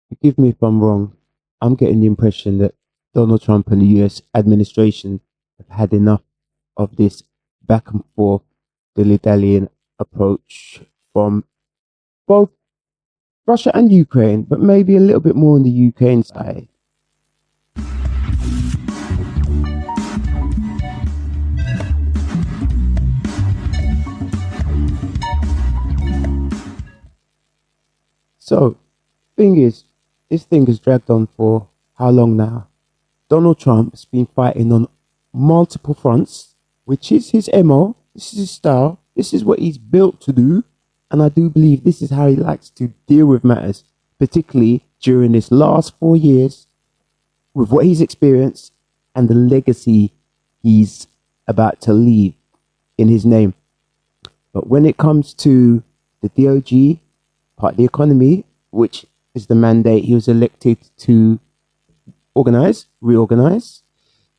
Forgive me if I'm wrong. I'm getting the impression that Donald Trump and the US administration have had enough of this back and forth, dilly dallying approach from both Russia and Ukraine, but maybe a little bit more on the Ukraine side. So, thing is, this thing has dragged on for how long now? Donald Trump has been fighting on multiple fronts, which is his MO, this is his style, this is what he's built to do, and I do believe this is how he likes to deal with matters, particularly during this last 4 years, with what he's experienced and the legacy he's about to leave in his name. But when it comes to the DOG, part of the economy, which is the mandate he was elected to reorganize,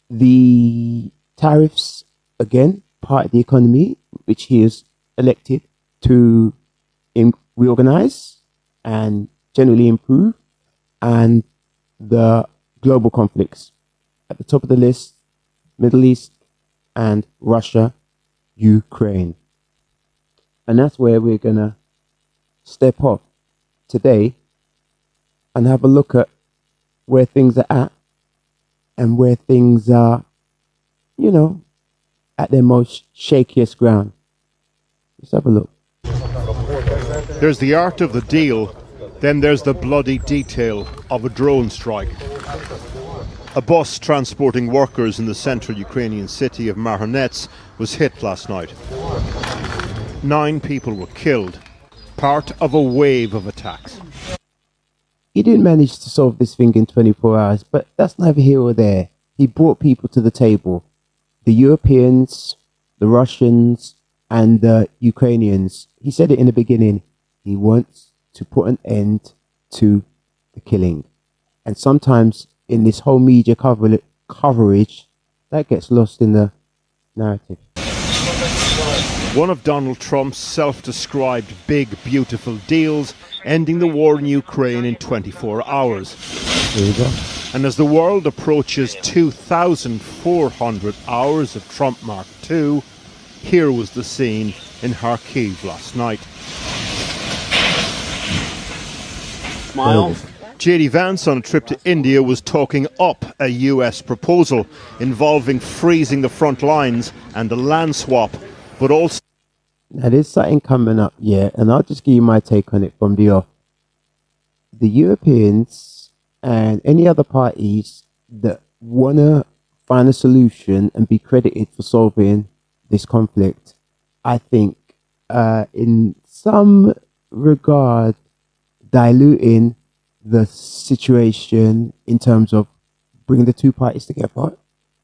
the tariffs, again, part of the economy, which he is elected to reorganize and generally improve, and the global conflicts. At the top of the list, Middle East and Russia, Ukraine. And that's where we're going to step off today and have a look at where things are at and where things are, at their most shakiest ground. Let's have a look. There's the art of the deal, then there's the bloody detail of a drone strike. A bus transporting workers in the central Ukrainian city of Marhanets was hit last night. 9 people were killed, part of a wave of attacks. He didn't manage to solve this thing in 24 hours, but that's neither here or there. He brought people to the table. The Europeans, the Russians, and the Ukrainians. He said it in the beginning. He wants to put an end to the killing. And sometimes in this whole media coverage, that gets lost in the narrative. One of Donald Trump's self-described big, beautiful deals, ending the war in Ukraine in 24 hours. There you go. And as the world approaches 2,400 hours of Trump Mark II, here was the scene in Kharkiv last night. Smile. J.D. Vance on a trip to India was talking up a US proposal involving freezing the front lines and a land swap, but also... Now there's something coming up, yeah, and I'll just give you my take on it from the off. The Europeans and any other parties that want to find a solution and be credited for solving this conflict, I think, in some regard, diluting the situation in terms of bringing the two parties together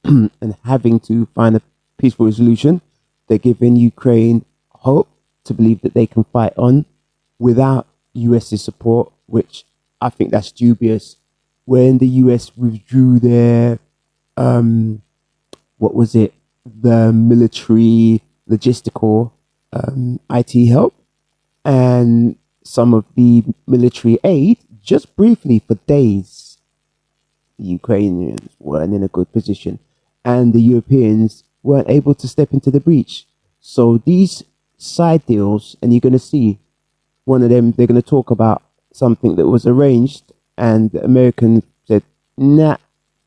and having to find a peaceful resolution. They're giving Ukraine hope to believe that they can fight on without US's support, which I think that's dubious. When the US withdrew their, the military logistical IT help and some of the military aid, just briefly for days, the Ukrainians weren't in a good position and the Europeans weren't able to step into the breach. So these side deals, and you're going to see one of them, they're going to talk about something that was arranged and the Americans said, nah,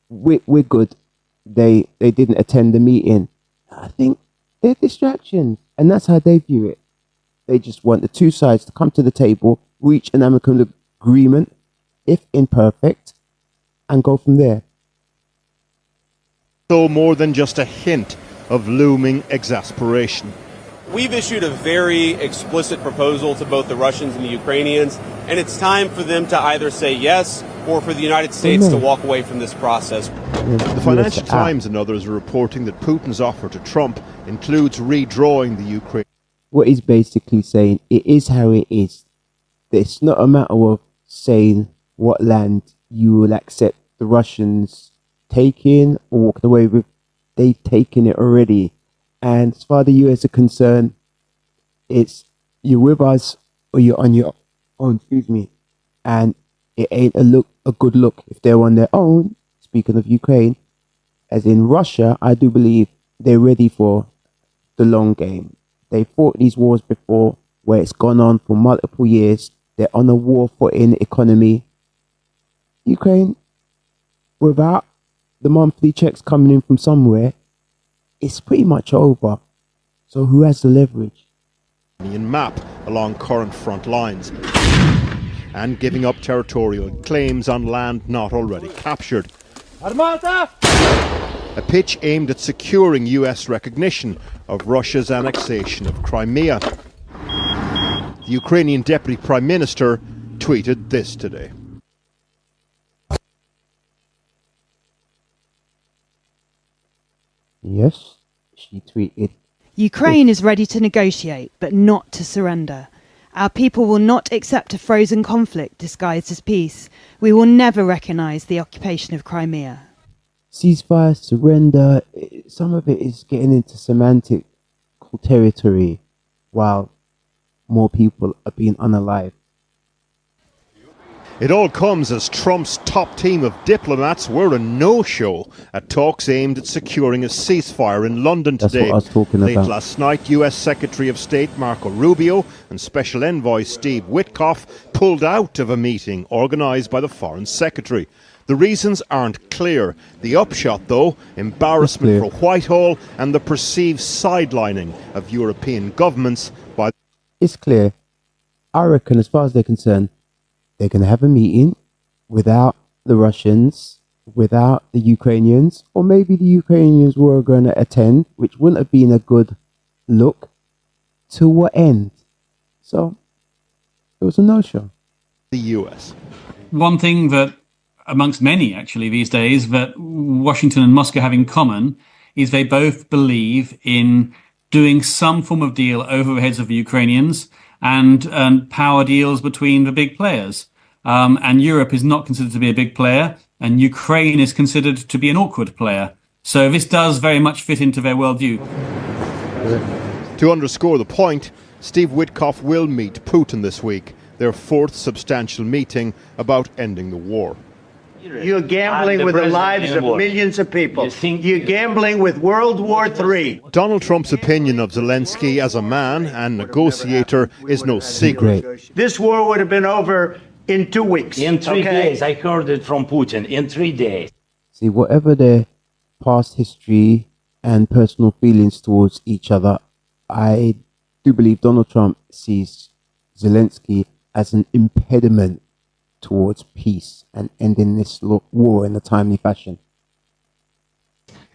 we're good. They didn't attend the meeting. I think they're distractions, and that's how they view it. They just want the two sides to come to the table, reach an amicable agreement, if imperfect, and go from there. So more than just a hint of looming exasperation. We've issued a very explicit proposal to both the Russians and the Ukrainians, and it's time for them to either say yes or for the United States to walk away from this process. The Financial Times and others are reporting that Putin's offer to Trump includes redrawing the Ukraine. What he's basically saying, it is how it is. It's not a matter of saying what land you will accept the Russians taking or walking away with. They've taken it already. And as far as the US are concerned, it's you're with us or you're on your own, And it ain't a good look if they're on their own. Speaking of Ukraine, as in Russia, I do believe they're ready for the long game. They fought these wars before where it's gone on for multiple years. They're on a war footing economy. Ukraine, without the monthly checks coming in from somewhere, it's pretty much over. So who has the leverage? Map along current front lines and giving up territorial claims on land not already captured. Armata! A pitch aimed at securing US recognition of Russia's annexation of Crimea. The Ukrainian Deputy Prime Minister tweeted this today. Yes, she tweeted. Ukraine is ready to negotiate, but not to surrender. Our people will not accept a frozen conflict disguised as peace. We will never recognise the occupation of Crimea. Ceasefire, surrender, some of it is getting into semantic territory while more people are being unalived. It all comes as Trump's top team of diplomats were a no-show at talks aimed at securing a ceasefire in London today. That's what I was talking Late about. last night, US Secretary of State Marco Rubio and Special Envoy Steve Witkoff pulled out of a meeting organised by the Foreign Secretary. The reasons aren't clear. The upshot, though, embarrassment for Whitehall and the perceived sidelining of European governments by... It's clear. I reckon, as far as they're concerned, they're going to have a meeting without the Russians, without the Ukrainians, or maybe the Ukrainians were going to attend, which wouldn't have been a good look. To what end? So, it was a no-show. The US. One thing that, amongst many actually these days, that Washington and Moscow have in common is they both believe in doing some form of deal over the heads of the Ukrainians and power deals between the big players. And Europe is not considered to be a big player, and Ukraine is considered to be an awkward player. So this does very much fit into their worldview. To underscore the point, Steve Witkoff will meet Putin this week, their fourth substantial meeting about ending the war. You're gambling with the lives of millions of people. You're gambling with World War III. Donald Trump's opinion of Zelensky as a man and negotiator is no secret. This war would have been over in 2 weeks. In 3 days. I heard it from Putin. In 3 days. See, whatever their past history and personal feelings towards each other, I do believe Donald Trump sees Zelensky as an impediment towards peace and ending this war in a timely fashion.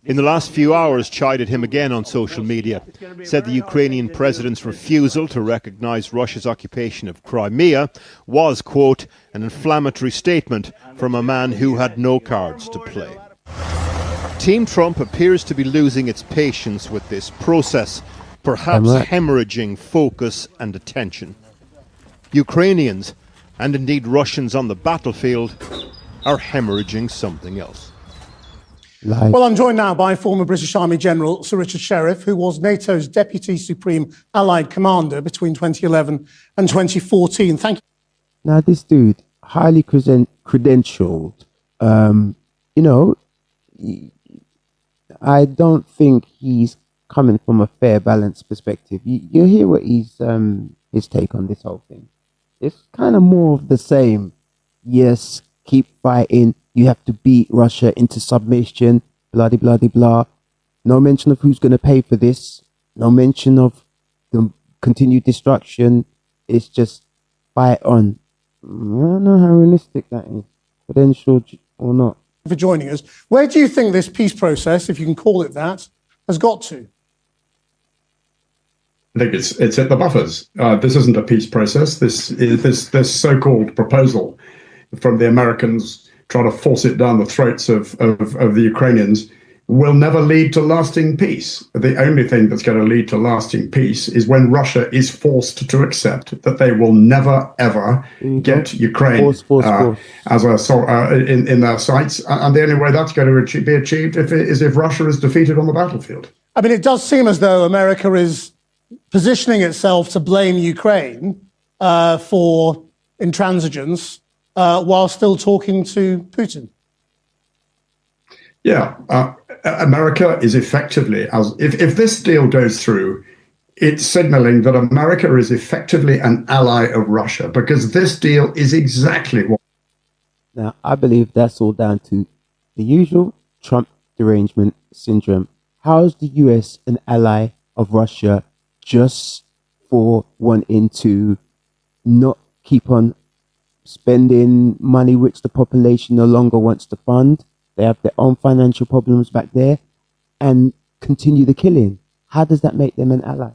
In the last few hours, chided him again on social media, said the Ukrainian president's refusal to recognise Russia's occupation of Crimea was, quote, an inflammatory statement from a man who had no cards to play. Team Trump appears to be losing its patience with this process, perhaps hemorrhaging focus and attention. Ukrainians, and indeed Russians on the battlefield, are hemorrhaging something else. Well, I'm joined now by former British Army General Sir Richard Sheriff, who was NATO's Deputy Supreme Allied Commander between 2011 and 2014. Thank you. Now, this dude, highly credentialed, you know, I don't think he's coming from a fair, balanced perspective. You hear what his take on this whole thing. It's kind of more of the same. Yes, keep fighting. You have to beat Russia into submission, blah, blah, blah, blah. No mention of who's going to pay for this. No mention of the continued destruction. It's just fight on. I don't know how realistic that is, credentialed or not. For joining us. Where do you think this peace process, if you can call it that, has got to? I think it's at the buffers. This isn't a peace process. This is this so-called proposal from the Americans trying to force it down the throats of the Ukrainians will never lead to lasting peace. The only thing that's going to lead to lasting peace is when Russia is forced to accept that they will never, ever get Ukraine as in their sights. And the only way that's going to be achieved is if Russia is defeated on the battlefield. I mean, it does seem as though America is positioning itself to blame Ukraine for intransigence while still talking to Putin? Yeah, America is effectively, if this deal goes through, it's signaling that America is effectively an ally of Russia, because this deal is exactly what. Now, I believe that's all down to the usual Trump derangement syndrome. How is the US an ally of Russia just for wanting to not keep on spending money which the population no longer wants to fund? They have their own financial problems back there and continue the killing. How does that make them an ally?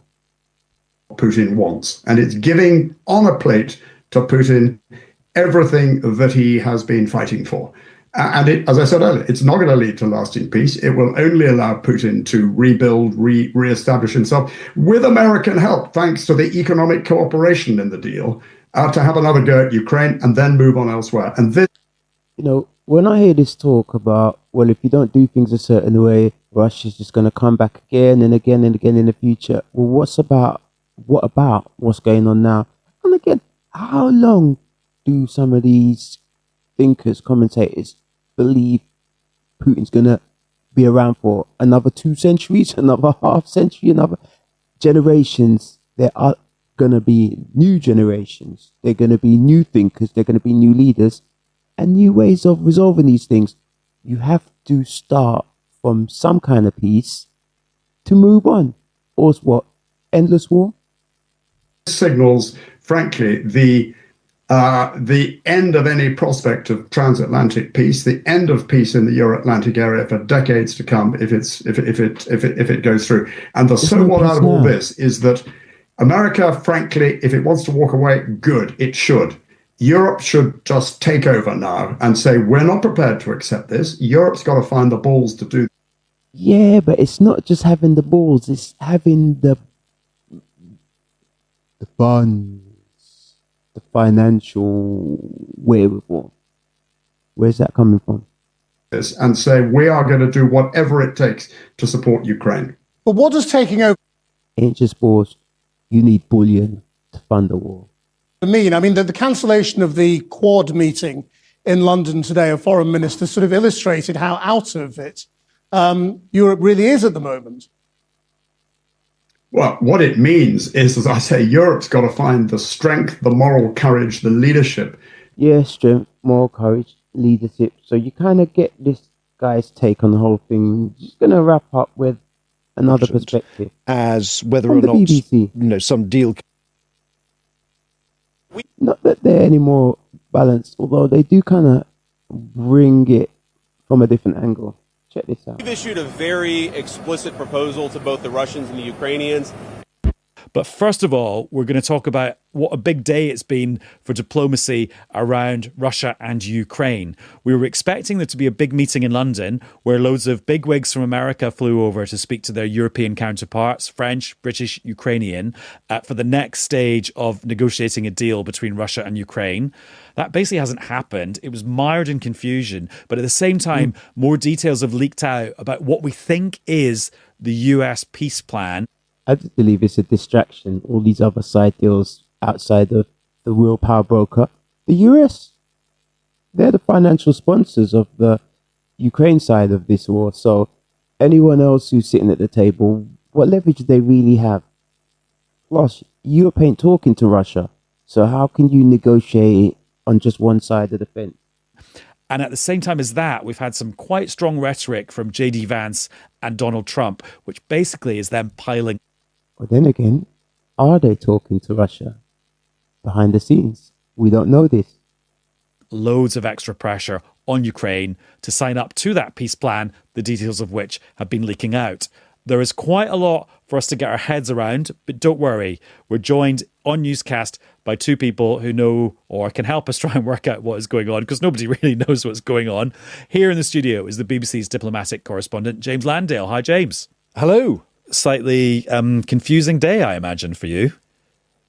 Putin wants, and it's giving on a plate to Putin everything that he has been fighting for. And as I said earlier, it's not going to lead to lasting peace. It will only allow Putin to rebuild, re-establish himself with American help, thanks to the economic cooperation in the deal, to have another go at Ukraine and then move on elsewhere. And this, when I hear this talk about, well, if you don't do things a certain way, Russia's just going to come back again and again and again in the future. Well, what about what's going on now? And again, how long do some of these thinkers, commentators believe Putin's going to be around for? Another 2 centuries, another half century, another generations? There are going to be new generations. They're going to be new thinkers. They're going to be new leaders and new ways of resolving these things. You have to start from some kind of peace to move on. Or it's what? Endless war? signals, frankly, the end of any prospect of transatlantic peace, the end of peace in the Euro-Atlantic area for decades to come if it goes through. And the so what out of all this is that America, frankly, if it wants to walk away, good, it should. Europe should just take over now and say, we're not prepared to accept this. Europe's got to find the balls to do. Yeah, but it's not just having the balls, it's having the funds, the financial wherewithal. Where's that coming from? And say, we are going to do whatever it takes to support Ukraine. But what does taking over ain't just balls. You need bullion to fund the war. mean? I mean, the cancellation of the Quad meeting in London today of foreign ministers sort of illustrated how out of it Europe really is at the moment. Well, what it means is, as I say, Europe's got to find the strength, the moral courage, the leadership. Yeah, strength, moral courage, leadership. So you kind of get this guy's take on the whole thing. Just going to wrap up with another perspective. As whether From or the not, BBC. some deal. Not that they're any more balanced, although they do kind of bring it from a different angle. Check this out. We've issued a very explicit proposal to both the Russians and the Ukrainians. But first of all, we're going to talk about what a big day it's been for diplomacy around Russia and Ukraine. We were expecting there to be a big meeting in London where loads of bigwigs from America flew over to speak to their European counterparts, French, British, Ukrainian, for the next stage of negotiating a deal between Russia and Ukraine. That basically hasn't happened. It was mired in confusion. But at the same time, more details have leaked out about what we think is the US peace plan. I just believe it's a distraction. All these other side deals outside of the real power broker, the US, they're the financial sponsors of the Ukraine side of this war. So anyone else who's sitting at the table, what leverage do they really have? Plus, Europe ain't talking to Russia. So how can you negotiate on just one side of the fence? And at the same time as that, we've had some quite strong rhetoric from J.D. Vance and Donald Trump, which basically is them piling. But then again, are they talking to Russia behind the scenes? We don't know this. Loads of extra pressure on Ukraine to sign up to that peace plan, the details of which have been leaking out. There is quite a lot for us to get our heads around, but don't worry. We're joined on Newscast by two people who know or can help us try and work out what is going on, because nobody really knows what's going on. Here in the studio is the BBC's diplomatic correspondent, James Landale. Hi, James. Hello. Slightly confusing day, I imagine, for you.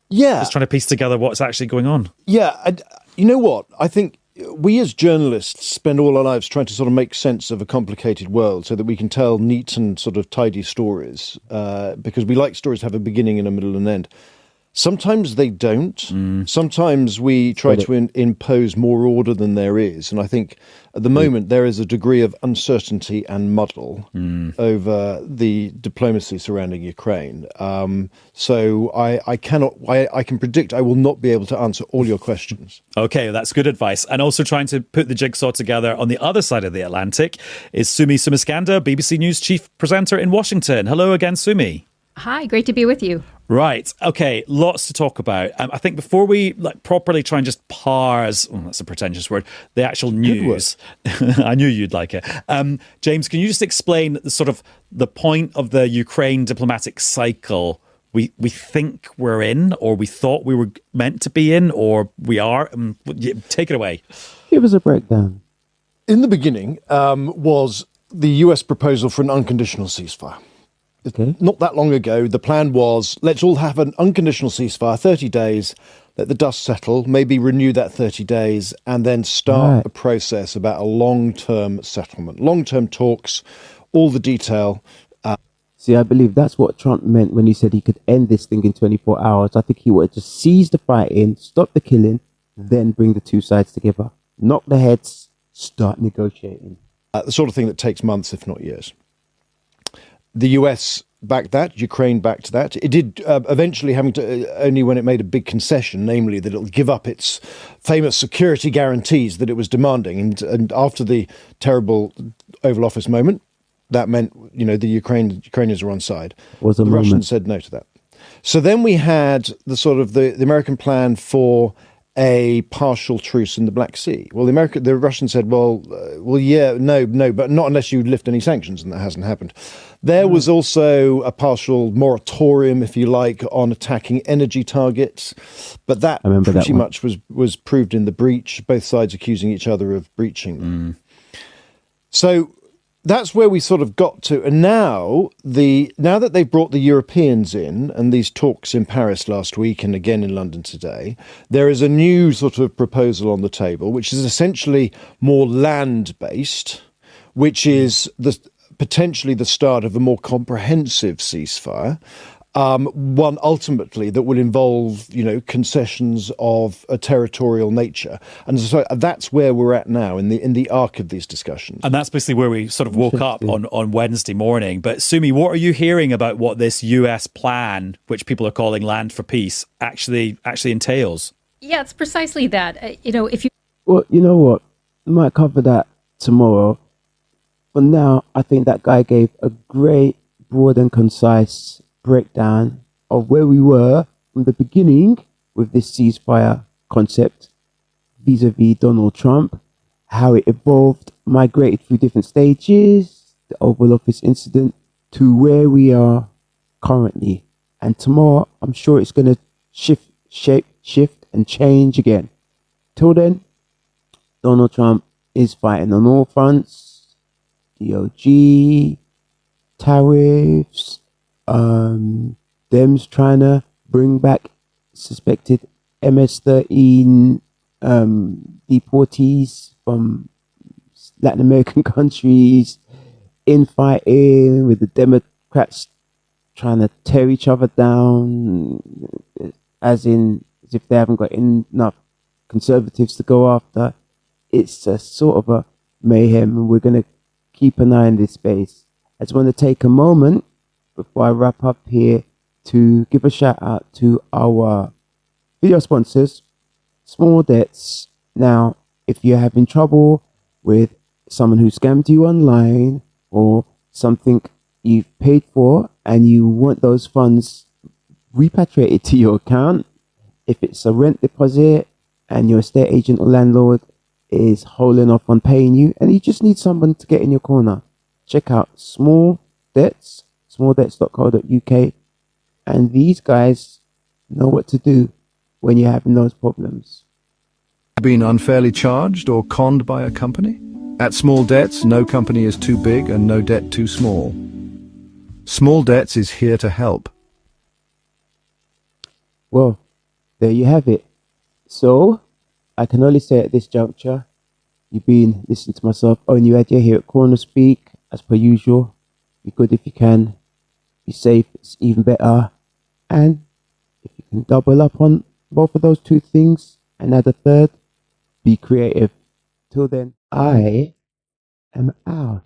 Yeah. Just trying to piece together what's actually going on. Yeah. You know what? I think we as journalists spend all our lives trying to sort of make sense of a complicated world so that we can tell neat and sort of tidy stories, because we like stories to have a beginning and a middle and end. Sometimes they don't. Sometimes we try to impose more order than there is. And I think at the moment there is a degree of uncertainty and muddle over the diplomacy surrounding Ukraine. So I can predict I will not be able to answer all your questions. Okay, that's good advice. And also trying to put the jigsaw together on the other side of the Atlantic is Sumi Sumiskanda, BBC News chief presenter in Washington. Hello again, Sumi. Hi, great to be with you. Right. Okay. Lots to talk about. I think before we properly try and just parse, that's a pretentious word, the actual news. I knew you'd like it. James, can you just explain the point of the Ukraine diplomatic cycle we think we're in, or we thought we were meant to be in, or we are? Take it away. Give us a breakdown. In the beginning was the US proposal for an unconditional ceasefire. Okay. Not that long ago, the plan was, let's all have an unconditional ceasefire, 30 days, let the dust settle, maybe renew that 30 days, and then start a process about a long-term settlement, long-term talks, all the detail. See, I believe that's what Trump meant when he said he could end this thing in 24 hours. I think he wanted to seize the fighting, stop the killing, then bring the two sides together. Knock the heads, start negotiating. The sort of thing that takes months, if not years. The US backed that, Ukraine backed that. It did eventually having to, only when it made a big concession, namely that it'll give up its famous security guarantees that it was demanding. And after the terrible Oval Office moment, that meant, the Ukrainians are on side. The Russians said no to that. So then we had the American plan for a partial truce in the Black Sea. Well, the Russians said, no, but not unless you lift any sanctions, and that hasn't happened. There was also a partial moratorium, if you like, on attacking energy targets, but that pretty much was proved in the breach, both sides accusing each other of breaching them. So that's where we sort of got to. And now that they've brought the Europeans in, and these talks in Paris last week and again in London today, there is a new sort of proposal on the table, which is essentially more land-based, which is potentially the start of a more comprehensive ceasefire. One ultimately that will involve, concessions of a territorial nature, and so that's where we're at now in the arc of these discussions. And that's basically where we sort of woke up on Wednesday morning. But Sumi, what are you hearing about what this US plan, which people are calling Land for Peace, actually entails? Yeah, it's precisely that. Well, you know what? We might cover that tomorrow. For now, I think that guy gave a great, broad and concise breakdown of where we were from the beginning with this ceasefire concept vis-a-vis Donald Trump, how it evolved, migrated through different stages, the Oval Office incident, to where we are currently. And tomorrow, I'm sure it's going to shift and change again. Till then, Donald Trump is fighting on all fronts. DOG, tariffs, Dems trying to bring back suspected MS-13 deportees from Latin American countries, infighting with the Democrats trying to tear each other down, as if they haven't got enough conservatives to go after. It's a sort of a mayhem, and we're going to keep an eye on this space. I just want to take a moment before I wrap up here to give a shout out to our video sponsors, Small Debts. Now, if you're having trouble with someone who scammed you online or something you've paid for and you want those funds repatriated to your account, if it's a rent deposit and your estate agent or landlord is holding off on paying you and you just need someone to get in your corner, check out Small Debts, smalldebts.co.uk, and these guys know what to do when you're having those problems. Been unfairly charged or conned by a company? At Small Debts, no company is too big and no debt too small. Small Debts is here to help. Well, there you have it. So, I can only say at this juncture, you've been listening to myself, Owen Uedia, here at Corner Speak, as per usual. Be good if you can. Be safe, it's even better. And if you can double up on both of those two things and add a third. Be creative. Till then, I am out.